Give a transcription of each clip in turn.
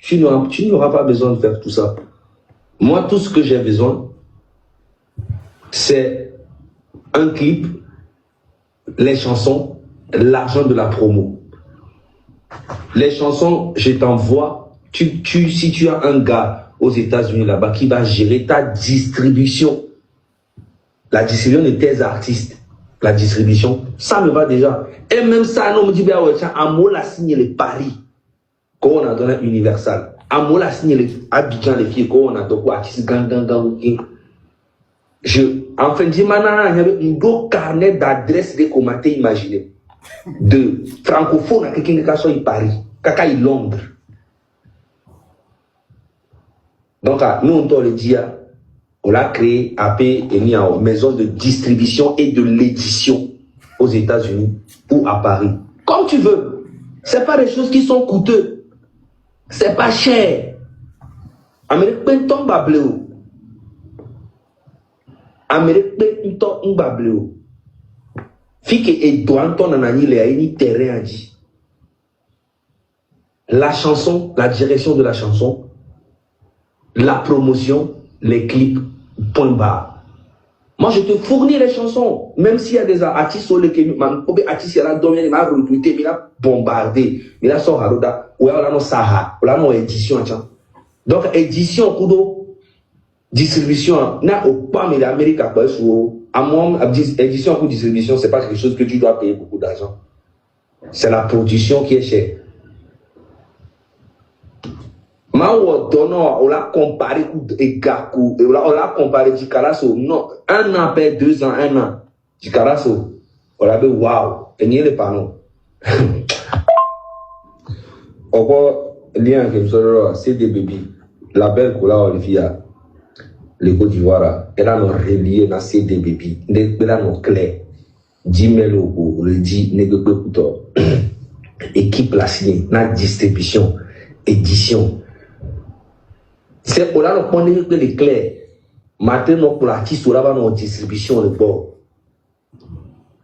tu n'auras pas besoin de faire tout ça. Moi, tout ce que j'ai besoin, c'est un clip, les chansons, l'argent de la promo. Les chansons, je t'envoie. Si tu as un gars aux États-Unis là-bas qui va gérer ta distribution, la distribution de tes artistes, la distribution, ça me va déjà. Et même ça, on me dit, Amour a signé les paris qu'on a donné Universal. Amour a signé les Abidjan, les filles qu'on a donné artistes enfin, il y avait un gros carnet d'adresses de comment imaginer. De francophone à quelqu'un qui soit Paris, Kaka est Londres. Donc, nous, on doit le dire, on a créé une maison de distribution et de l'édition aux États-Unis ou à Paris. Comme tu veux. C'est pas des choses qui sont coûteuses. C'est pas cher. Amérique penton bableo. Amérique penton bableo. Fike et Douanton nanani le a une terrain à dire. La chanson, la direction de la chanson, la promotion, les clips, point barre. Moi, je te fournis les chansons. Même s'il y a des artistes sur lesquels artistes il a donné, il a recruté, il a bombardé, il a sorti Haroda, ou il a Saha, ou il a édition. Donc, édition, kudo, distribution, n'a pas mais l'Amérique a pas à moi, édition ou distribution, c'est pas quelque chose que tu dois payer beaucoup d'argent. C'est la production qui est chère. On l'a comparé avec Gakou, on l'a comparé avec Jikaraso. Non, 1 an après 2 ans, 1 an. Jikaraso, on l'a dit waouh, et n'y est le panneau. Encore, lien qui me sort, c'est des bébés. La belle Kola Olivia, le Côte d'Ivoire, elle a nos reliés dans ces des bébés. Elle a nos clés. 10 000 euros, le dit, équipe la signe, la distribution, édition. C'est pour là qu'on dit que les clés, maintenant pour l'artiste, on a une distribution de bord.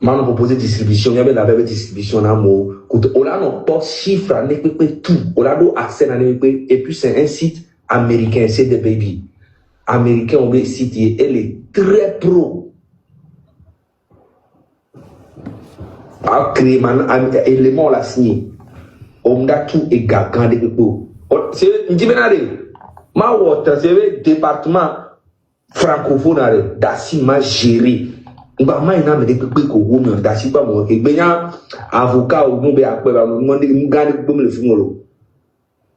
Maintenant, proposer distribution, il y avait la même distribution dans mot. On a un porte chiffre, on a tout. On a accès à et puis c'est un site américain, c'est des baby. Américain, on veut site, elle est très pro. A créé un élément, on l'a signé. On a tout et gagan de people. C'est une dimension. Ma water, c'est le département francophone d'Assima géré. On va maintenant me dire que vous d'Assima moi que bien avocat ou bien après on garde comme le film.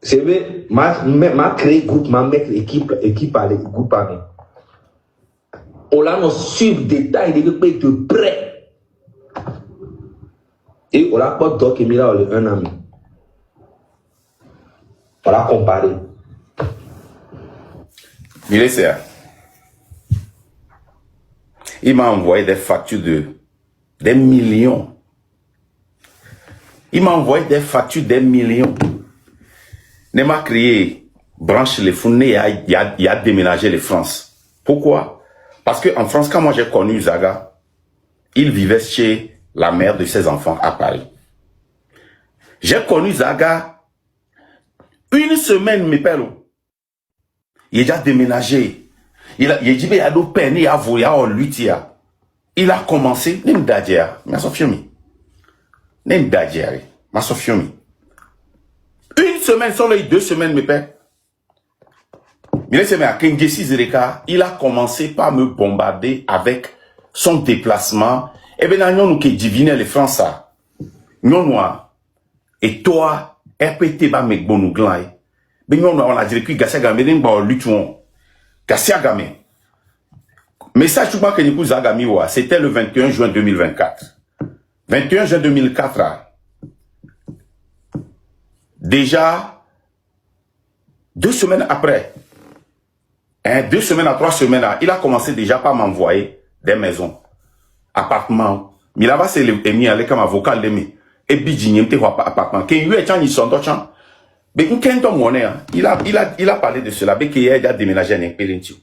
C'est vrai, ma créé groupe, ma mettre équipe à groupe à nous. On a nos sur détail de près. Et on a pas d'autre que Mila un ami. On l'a comparé. Il m'a envoyé des factures des millions. Il m'a envoyé des factures des millions. Il m'a créé branche les fournées, il a déménagé les France. Pourquoi? Parce qu'en France, quand moi j'ai connu Zaga, il vivait chez la mère de ses enfants à Paris. J'ai connu Zaga une semaine, mes pères. Il a déjà déménagé. Il a dit, il a peine, il a voulu, il a commencé, nem dadjer, ma sofiomi. Nem dadjer, ma sofiomi. Une semaine, sur les 2 semaines, mes pères. Il a commencé par me bombarder avec son déplacement. Et bien, nous qui divinons les Français. Nous, et toi, RPT, ba me bonou glan. Ben, nous, on a dit que Gassia Gamé, ba luttons. Gassia Gamé. Message tout bas que nous Zagami, c'était le 21 juin 2024. 21 juin 2004. Déjà, 2 semaines après, 2 semaines à 3 semaines, il a commencé déjà par m'envoyer des maisons, appartements. Mais là-bas, c'est l'émis avec un avocat, l'émis. Et bidjigné, m'te voit appartement. Qu'il y ait un ils sont d'autres. Mais il a parlé de cela. Mais qu'il y a déjà déménagé en Pélentiu.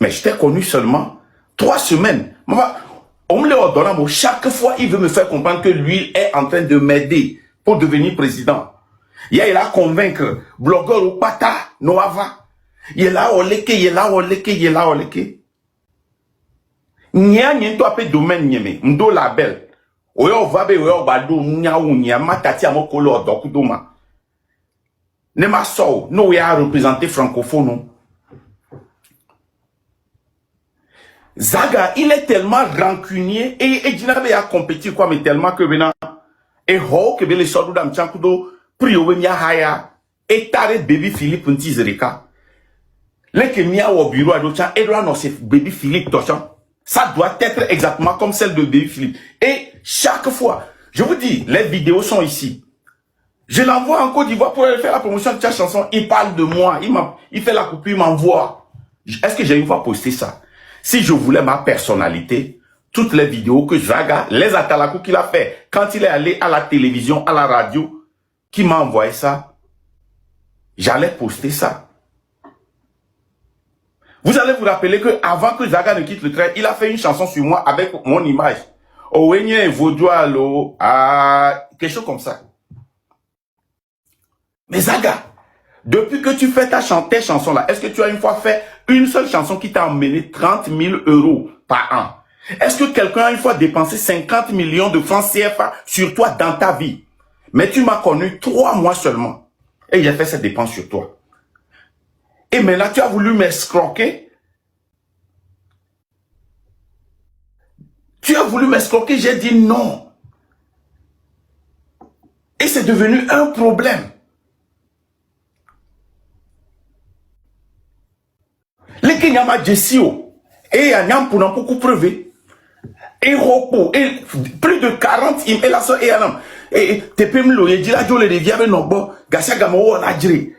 Mais je t'ai connu seulement 3 semaines. On me l'a ordonné, chaque fois, il veut me faire comprendre que lui est en train de m'aider pour devenir président. Il a convaincre blogueur ou pata noava. Il est là oleke. Nya to apé domaine nyeme ndo label. Oyo vabe oyo bado nya unya matati amokolo odokudoma. Ne ma so no ya représenter francophone. Zaga, il est tellement rancunier et Djinabe a compétit quoi, mais tellement que maintenant, et ho que les soldats d'am chankudo, prio mia haya, et tare baby Philippe Ntizerika. Les que mia au bureau à d'autres, et doit c'est baby Philippe Tochan. Ça doit être exactement comme celle de baby Philippe. Et chaque fois, je vous dis, les vidéos sont ici. Je l'envoie en Côte d'Ivoire pour faire la promotion de sa chanson. Il parle de moi, il fait la coupure, il m'envoie. Est-ce que j'ai une fois posté ça? Si je voulais ma personnalité, toutes les vidéos que Zaga, les atalakou qu'il a fait, quand il est allé à la télévision, à la radio, qui m'a envoyé ça, j'allais poster ça. Vous allez vous rappeler que avant que Zaga ne quitte le train, il a fait une chanson sur moi avec mon image. Owenye Vaudoalo, quelque chose comme ça. Mais Zaga, depuis que tu fais tes chansons là, est-ce que tu as une fois fait une seule chanson qui t'a emmené 30 000 € par an? Est-ce que quelqu'un a une fois dépensé 50 millions de francs CFA sur toi dans ta vie? Mais tu m'as connu 3 mois seulement. Et j'ai fait cette dépense sur toi. Et maintenant, tu as voulu m'escroquer. Tu as voulu m'escroquer, j'ai dit non. Et c'est devenu un problème. Les Kenyama Jessio, et Yanyam pour n'en beaucoup preuver. Et Roko, et plus de 40 et la soeur et Anam. Et Tepemlo, et Djiladjo, les diables nobo, Gassia Gamo, Nadjiri.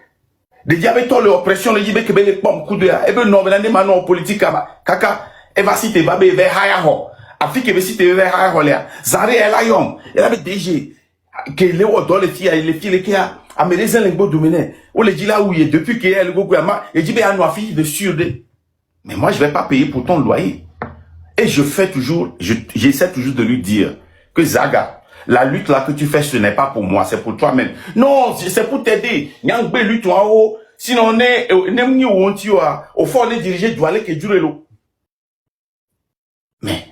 Les diables tol l'oppression, les diables les pommes, coup de ya. Et ben non, mais manon politique, kaka, eva si te babe, ve hayaho. Afrique, eva si te ve hayaho, léa. Zare, elle a yom. Elle avait DG. Que les autres, les filles, les kia, américains, les beaux dominés. Ou les dit là où il est, depuis qu'il y a le gogo, et dit, ben, à nos filles de surdé. Mais moi, je vais pas payer pour ton loyer. Et je fais toujours, j'essaie toujours de lui dire que Zaga, la lutte là que tu fais, ce n'est pas pour moi, c'est pour toi-même. Non, c'est pour t'aider. Nyangbe lutte en haut. Sinon, on est, au fond, on est dirigé, doit aller que dure l'eau. Mais,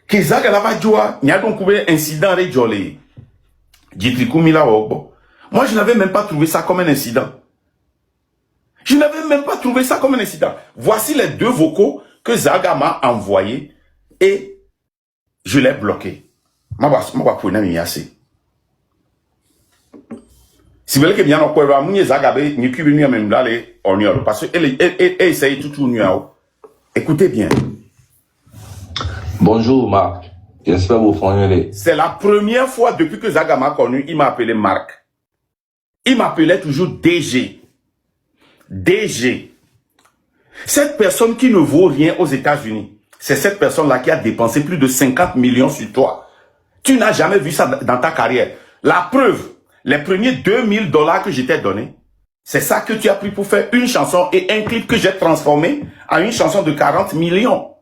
que Zaga là va jouer, il y a donc un incident avec Jolé. Moi, je n'avais même pas trouvé ça comme un incident. Je n'avais même pas trouvé ça comme un incident. Voici les 2 vocaux que Zaga m'a envoyés et je l'ai bloqué. Si vous voulez que bien on peut avoir Zaga ni cubinu même là les on parce que elle essaye tout écoutez bien. Bonjour Marc. J'espère vous fournir. C'est la première fois depuis que Zaga m'a connu, il m'a appelé Marc. Il m'appelait toujours DG. DG. Cette personne qui ne vaut rien aux États-Unis, c'est cette personne-là qui a dépensé plus de 50 millions sur toi. Tu n'as jamais vu ça dans ta carrière. La preuve, les premiers 2000 $ que je t'ai donné, c'est ça que tu as pris pour faire une chanson et un clip que j'ai transformé en une chanson de 40 millions.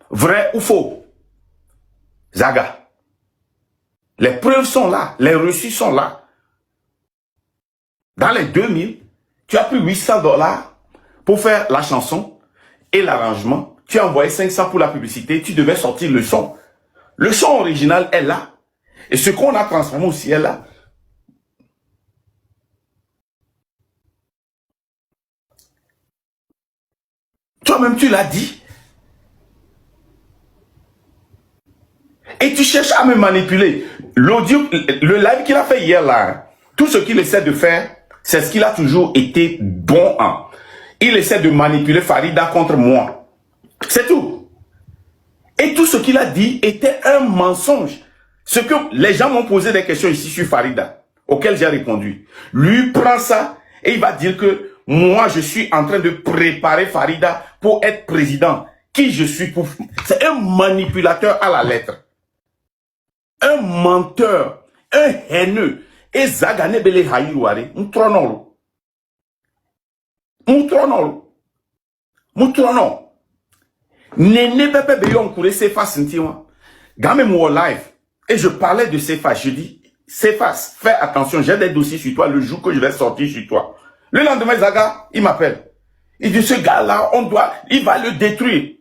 Vrai ou faux? Zaga. Les preuves sont là, les reçus sont là. Dans les 2000, tu as pris 800 $ pour faire la chanson et l'arrangement. Tu as envoyé 500 pour la publicité. Tu devais sortir le son. Le son original est là. Et ce qu'on a transformé aussi est là. Toi-même, tu l'as dit. Et tu cherches à me manipuler. L'audio, le live qu'il a fait hier là, tout ce qu'il essaie de faire, c'est ce qu'il a toujours été bon en. Il essaie de manipuler Farida contre moi. C'est tout. Et tout ce qu'il a dit était un mensonge. Ce que les gens m'ont posé des questions ici sur Farida, auxquelles j'ai répondu. Lui prend ça et il va dire que moi je suis en train de préparer Farida pour être président. Qui je suis pour... C'est un manipulateur à la lettre. Un menteur. Un haineux. Et Zagane Bele Haïrouare. Moutronon. Nene pepe beyon kure se fasinti wa. Game mo live. Et je parlais de Cephas. Je dis, Cephas, fais attention, j'ai des dossiers sur toi le jour que je vais sortir sur toi. Le lendemain, Zaga, il m'appelle. Il dit, ce gars-là, il va le détruire.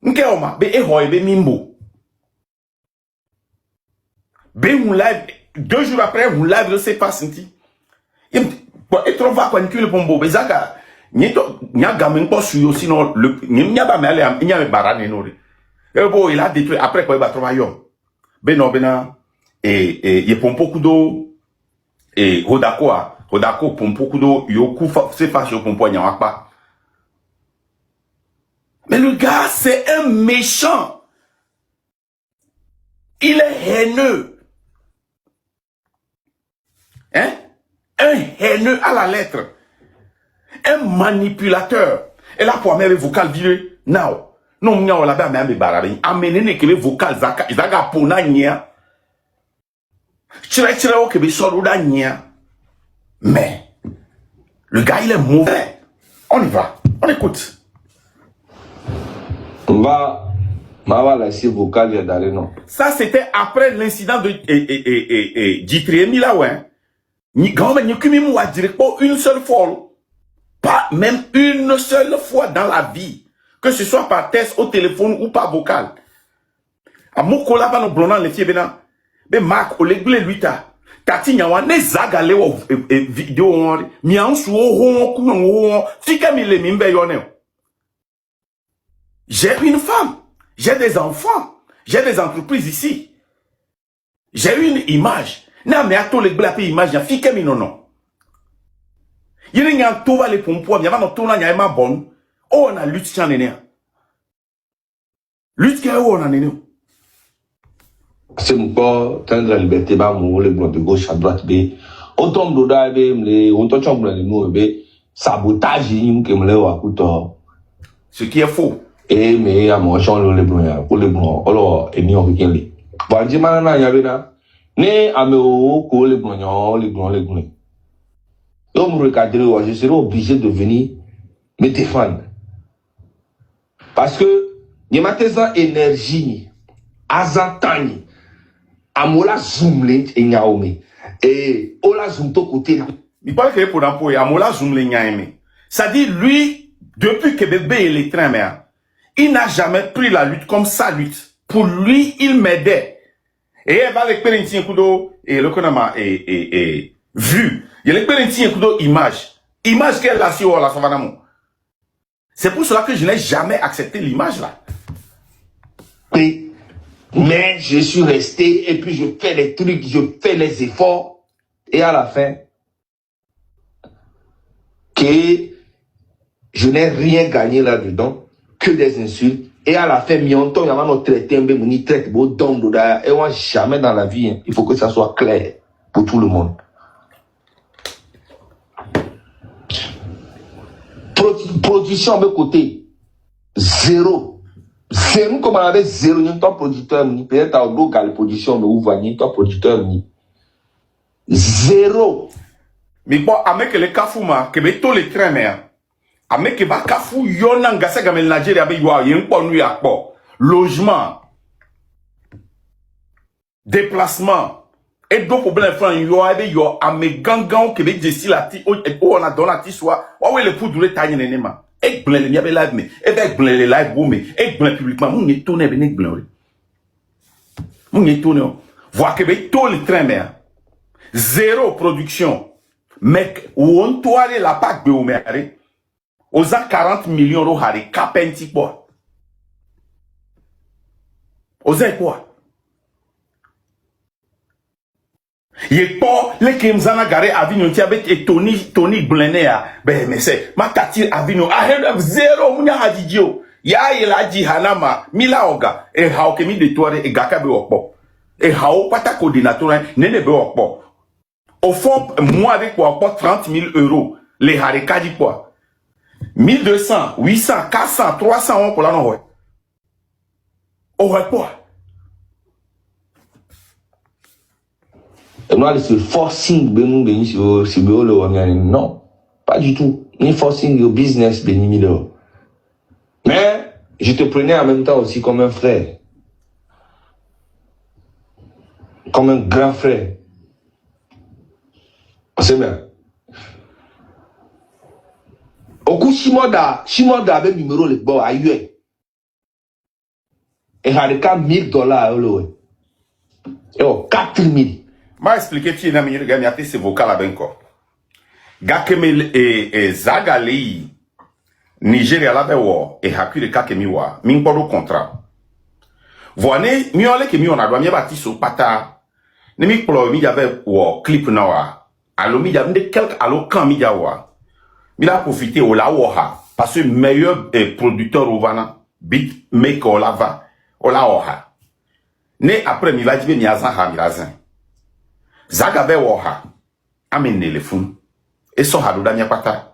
Nkeoma, be ehoy, be mimbo. Be un live, 2 jours après, un live, je sais pas, senti. Il trouve quoi, le pombo, be Zaga. Nya gamin pas sur sinon, nya ba me aller, nya me barane, non. Il a détruit, après, quoi, il va trouver yon. Beno ye pompo kudo hodako pompo kudo yoku c'est pas sur pompo nyawakpa. Mais le gars c'est un méchant. Il est haineux. Hein? Un haineux à la lettre. Un manipulateur. Et là pour mettre vocal viré now. Non, on l'a bien mais barabi. Amener que les vocales zaga pona nia. Mais le gars il est mauvais. On y va. On écoute. On va laisser vocal et d'aller non. Ça c'était après l'incident de Djitriemi là ouais. Ni grand ni kimi mou a dire pas une seule fois. Pas même une seule fois dans la vie. Que ce soit par texte, au téléphone ou par vocal. A mokola ba no blondan le fiebena. Be Mark Olegle lui ta. Tati nyawa ne zaga le vidéo on mi ansu o ku no fika mi le mi mbe yone. J'ai une femme, j'ai des enfants, j'ai des entreprises ici. J'ai une image. Na me ato le blape image ya fika mi non. Yene nya to va le pompo mi va no to na nya ma bon. Oh, on a lutte qui en est né. Lutte qui est où on en est né. C'est mon corps, tant de la liberté, bah, mon les blancs de gauche à droite, bé. Autant de là, bé, les, autant de chambres de nous, bé, sabotage, il me l'a à couteau. Ce qui est faux. Et, mais, à mon champ, les blancs, alors, et mis en week-end. Bon, dis, maintenant, il y avait là. Né, à mes hauts, les blancs. Donc, me recadrer, je serai obligé de venir me défendre. Parce que, il y a énergie, azantani, amola zoomle et nyaome. Et, ola zoom to côté. Il parle que pour l'emploi, amola zoomle nyaome. Ça dit, lui, depuis que bébé il est très mère, il n'a jamais pris la lutte comme sa lutte. Pour lui, il m'aidait. Et elle va l'expérience un coup d'eau, et le connama, vu. Il l'expérience un coup d'eau image. Image qu'elle a sur la savanamo. C'est pour cela que je n'ai jamais accepté l'image là. Oui, mais je suis resté et puis je fais les trucs, je fais les efforts et à la fin, que je n'ai rien gagné là-dedans, que des insultes. Et à la fin, il y a un traité, un traite beau d'homme, et moi jamais dans la vie, hein, il faut que ça soit clair pour tout le monde. Production de côté, zéro. Zéro, comme on avait zéro, ni toi producteur, ni peut-être à d'autres la production, mais où va ni toi producteur, ni. Zéro. Mais bon, avec les kafouma, que beto les trains, mais, avec va kafou, yona ngasa gamel Nigeria, be yoa, yen kwa nuit à quoi. Logement. Déplacement. Et donc, problème, frère, yo, a me gangan, que be desi la ti, on a donné la ti soit, ouais, le poudre, taille, nenema. Et blen, il y avait live, mais, et ben, blen, les live, mais, et blen, publiquement, mon est tourné, ben, blen, mon est tourné, voir que be tout le train, mais, zéro production. Mec, où on doit aller la PAC de Omeré, aux 40 millions d'euros, capenti, quoi. Aux quoi? Il pas les Kemzana garé Avignon Tiabet et Tony Blenea. Ben, mais c'est ma tati Avignon. Ahead of zéro, mounia hadidio. Ya il a dit Hanama, Milaoga, et how kemi de toi et Gakabe Okpo. Et how pata coordinateur, nene be Okpo. Au fond, moi avec quoi, 30 000 euros. Les harikadi quoi. 1200, 800, 400, 300 euros pour la non. Au quoi? Moi, c'est forcing, non, pas du tout. Ni forcing au business, mais je te prenais en même temps aussi comme un frère. comme un grand frère. C'est bien. Au coup, Shimoda avait numéro le bon à UE. Et il y a $1000. Et 4000. m'a expliqué tu na minyi gami ate se vocal abenko gakeme e zagali Nigeria la bewo e hakure kakemi wa mi npodo contrat voine mi ole ke mi ona do mi bati so pata ne mi plo mi jave wo clip na wa alo mi jave de quelque alo kan mi jawa mi la profiter o la wo ha parce que meilleur producteur au vana beat maker o la va o la wo ha ne après mi va jibe mi azan ha mi lazan Zaga be woha amene le fun et so hadu da pata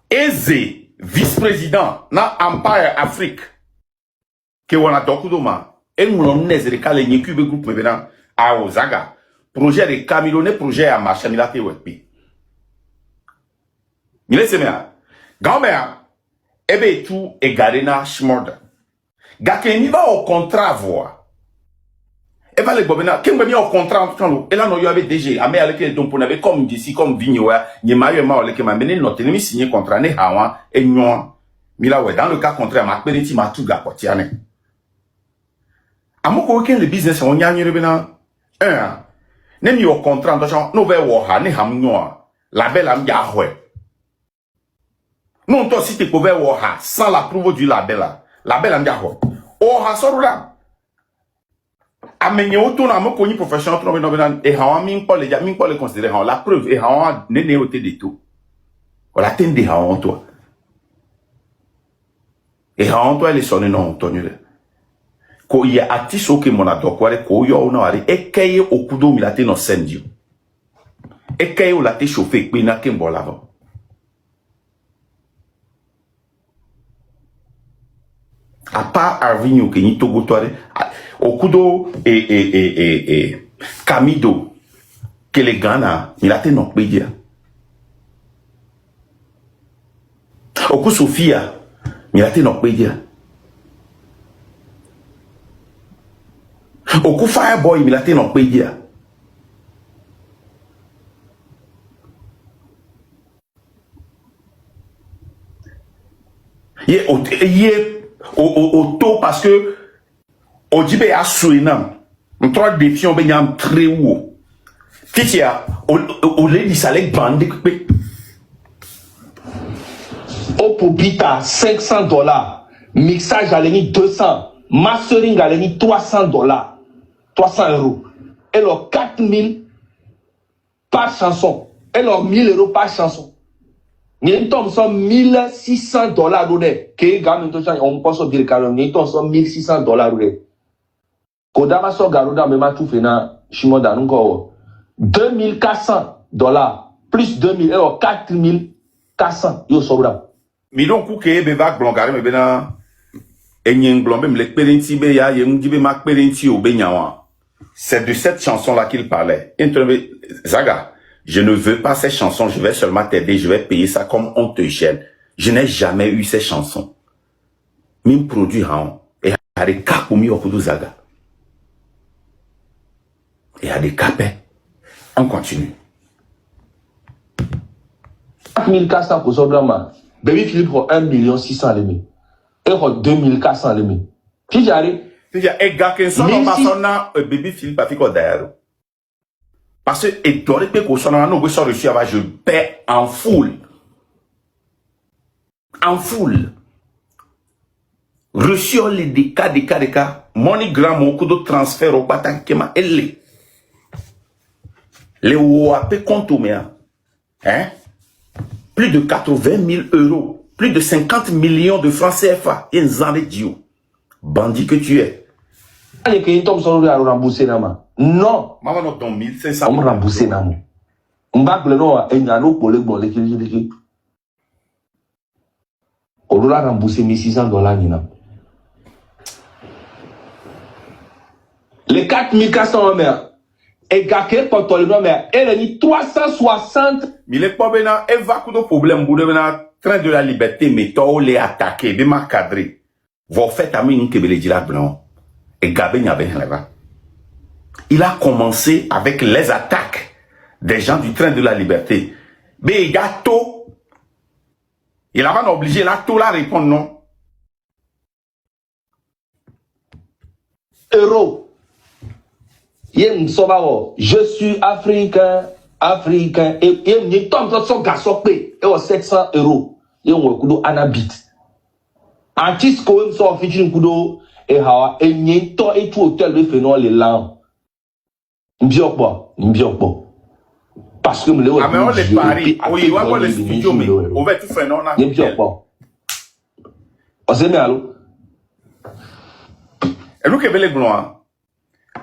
eze vice-président na Empire Afrique ke wana dokudoma e ngulon nezere kale nyikube groupe mebena a Zaga projet de Camilo ne projet a marché mi la te wepi mi le semea gamea ebe tu e garena shmorda gake ni va au contrat voix et va les bobina qui me mis au contrat et là non y avait DG à mais avec les dons pour n'avait comme d'ici comme vignoa ni mayo ma ole que m'a mené note ni signé contrat ne hawa et nyon mila ouais dans le cas contraire ma peniti ma tout gapotiane amoko weekend le business on nya nyere bena ne mi au contrat donc no ve wo ha ne ham nyon la belle am ya hwe non toi si tu pouvais wo ha sans l'approuve du label am ya hwe o ha sorula amenye auto na mo koni profession to no bena e hawa min ko le considérer hawa la preuve e hawa ne ote de tout wala tende hawa to e hawa to ele sonne non to nyule ko ya atiso ke mona dokware ko yo na ari ekeye okudo mi late no sendio ekeye o late chauffer pe na ke mbola va à part Arvinho que ni togo toare okudo Camido que les Ghana il a été non pédia oku Sofia il a été non pédia oku Fireboy il a été non pédia au taux parce que au Djibé a souinam un trois défis on benyam très haut kitia au lady salek bande Au Popita $500, mixage à l'ennemi 200, mastering à l'ennemi $300, 300 €. Et alors 4000 par chanson. Et alors 1000 € par chanson. Nous sommes $1600 donné. Que gamin on pense dire que nous sommes $1600. Kodama so garuda mema tout fena shimoda nko $2400 plus 2000 et 4400 yo sobra. Mi don ku ke be va blongare me bena enyen blombe me l'expérience be ya ye ngibe ma expérience o be nyawa. C'est de cette chanson là qu'il parlait. Zaga, je ne veux pas ces chansons, je vais seulement t'aider, je vais payer ça comme on te gêne. Je n'ai jamais eu ces chansons. Mim produit haon et a des cas pour mi okudu Zaga. Et à des capets. On continue. 4400 pour Sobrama. Baby Philippe pour 1,6 million. Et pour 2400 000. Puis j'arrive. Et gars, qu'un son na Baby Philippe a fait quoi d'ailleurs? Parce que, et doit être que son nom, je paie en full. En full. Reçu les cas. MoneyGram, beaucoup de transferts au Batankema, elle les OAP compte hein? Plus de 80 000 €, plus de 50 millions de francs CFA. Et un bandit que tu es. Non. Maman, non, ton 1500. On m'a remboursé. On va on doit rembourser $1600. Les 4400 €. Et gagné pour toi le nom, elle a dit 360. Mais les pauvres, elle va couper problème, vous devez train de la liberté, mais toi, les attaquer, bien ma cadré. Vous faites à moi une kebele dila blanc. Et gabé n'y avait rien là-bas. Il a commencé avec les attaques des gens du train de la liberté. Mais il a tout. Il a pas obligé là tout la répondre non. Euro. Je suis africain, africain. Et il tombe dans son garçon et 700 euros. Il y a un coup d'anabit. Artiste quand même sort featuring kudo et hawa et n'y to et tout hôtel de phénomène les langues. M'biokbo. Parce que me le ah mais on les paris. Oui, on va les studios mais on va tout faire non là. M'biokbo. On s'est mis à l'eau. Et nous qui les gloire.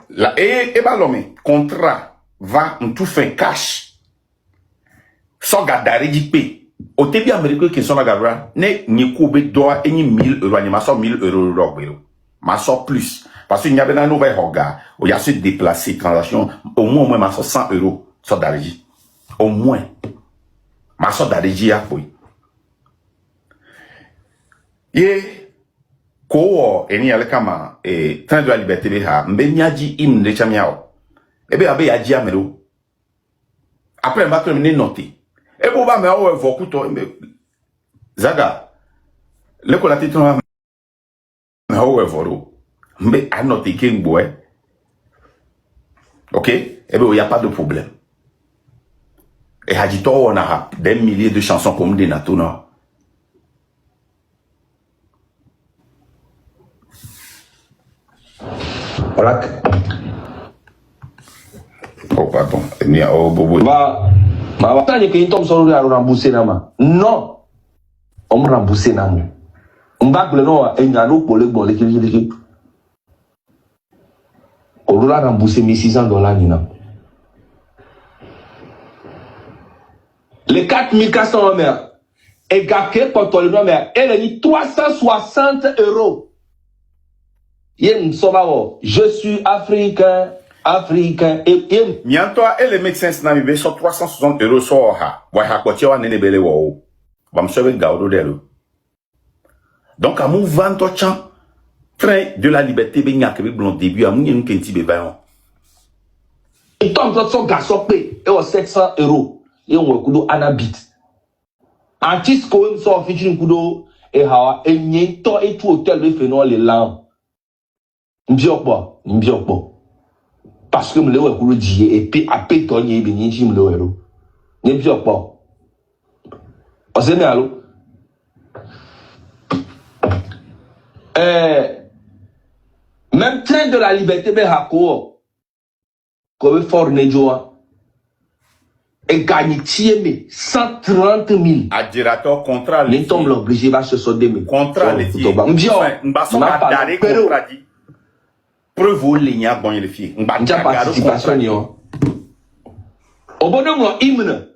La et balomé contrat va tout faire cash. Sans garder dit au début américain qui sont la gabra ne ni kobe doa et ni 1000 euros ni ma so 1000 euros robelo ma so plus parce qu'il y a ben no va hoga o ya se déplacer transaction au moins ma so 100 euros so dariji au moins ma so dariji a boy ye ko eni ale kama train de la liberté be ha mbe nyaji im de chamiao ebe abe ya ji amero après m'a terminé noter. Et pour me avoir Zaga, le colati ton me avoir voro. Mais à noter qu'il boit. Ok? Eh bien, il n'y a pas de problème. Et Hadito, on a des milliers de chansons comme des natuna. Voilà. Oh, pardon. Oh, bobo. Ma tanya que tombe sur le rembourser nama. Non. On me rembourser nama. On va le nom et n'alo pour le bon les on doit rembourser $1,600 nina. Les 4,400 mère. Et gagné quand on le nom mère. Elle a dit 360 euros. Yen sobao. Je suis africain. Africain et Miantoa et les médecins snamibe sur 360 euros sur ha. Wa quoi wa nene bele wo. Bam sebe gaudo delo. Donc à mon vento chan train de la liberté be nya ke be blond début à mon yen kenti be bayon. Il tombe dans son garçon pay et 700 euros et on kudo anabit. Artiste quand même sort featuring kudo et hawa et n'y to et tout hôtel de phénomène les langues. M'biokbo. Parce que me le wekuru dit et puis après tonye be ni jim le wero ni bi opo o se mi alo même train de la liberté be hako ko be for nejoa et gagne tieme 130 000 adirateur contrat les tombe l'obligé va se solder me contrat les filles m'baso adare contrat dit preuve linya bon les filles m'ba participation ni o obono mo imna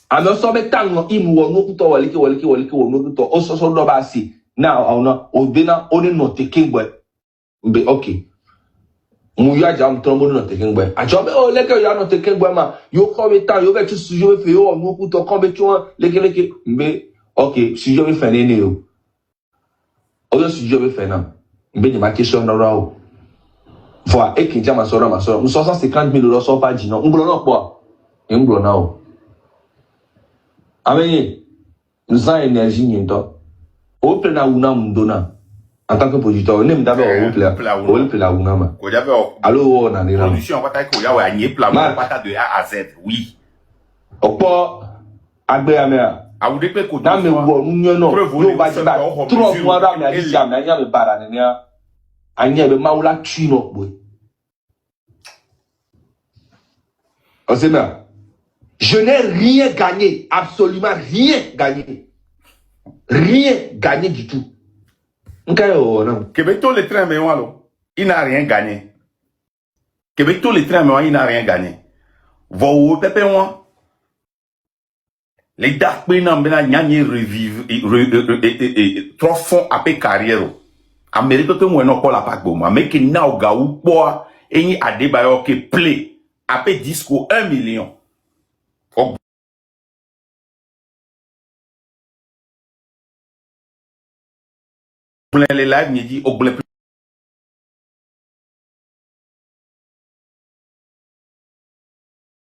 ame so be tang no imu wo no kuto waliki wo no kuto o so do ba si now ona obena oni no taking boy mbe okay mu ya jam trombo no taking boy a job o leke ya no taking boy ma yo ko be tang yo be tu sujo fe yo no kuto ko be tu leke mbe okay sujo be fe ne o yo sujo be fe na mbe ni ma question na rawo voilà et qui jama sora ma sora 150 000 so pa jino nglo no po nglo na o amen nous avons énergie niento o plena una mundona en tant que producteur nem dabe o plena una ma ko jabe allo na ni la production pata ko ya wa nye plan pata de A à Z oui opo agbe amea awude pe ko na me wo nyo no yo ba ba trop moi da me adi jam na nya me bara ni ya anya be maula tuino boy Osema, je n'ai rien gagné, absolument rien gagné. Rien gagné du tout. Québec, tous les trains, mais il n'a rien gagné. Québec, tous les trains, mais il n'a rien gagné. Vous, pépé, moi. Les dark pénam, ben, n'y revive, trop fond après carrière. Amérique, que moi, non, pas la paque, bon, mais qui n'a au gars ou quoi, et n'y a des bailleurs qui plaît. Après disco 1 million. Les lives, il dit,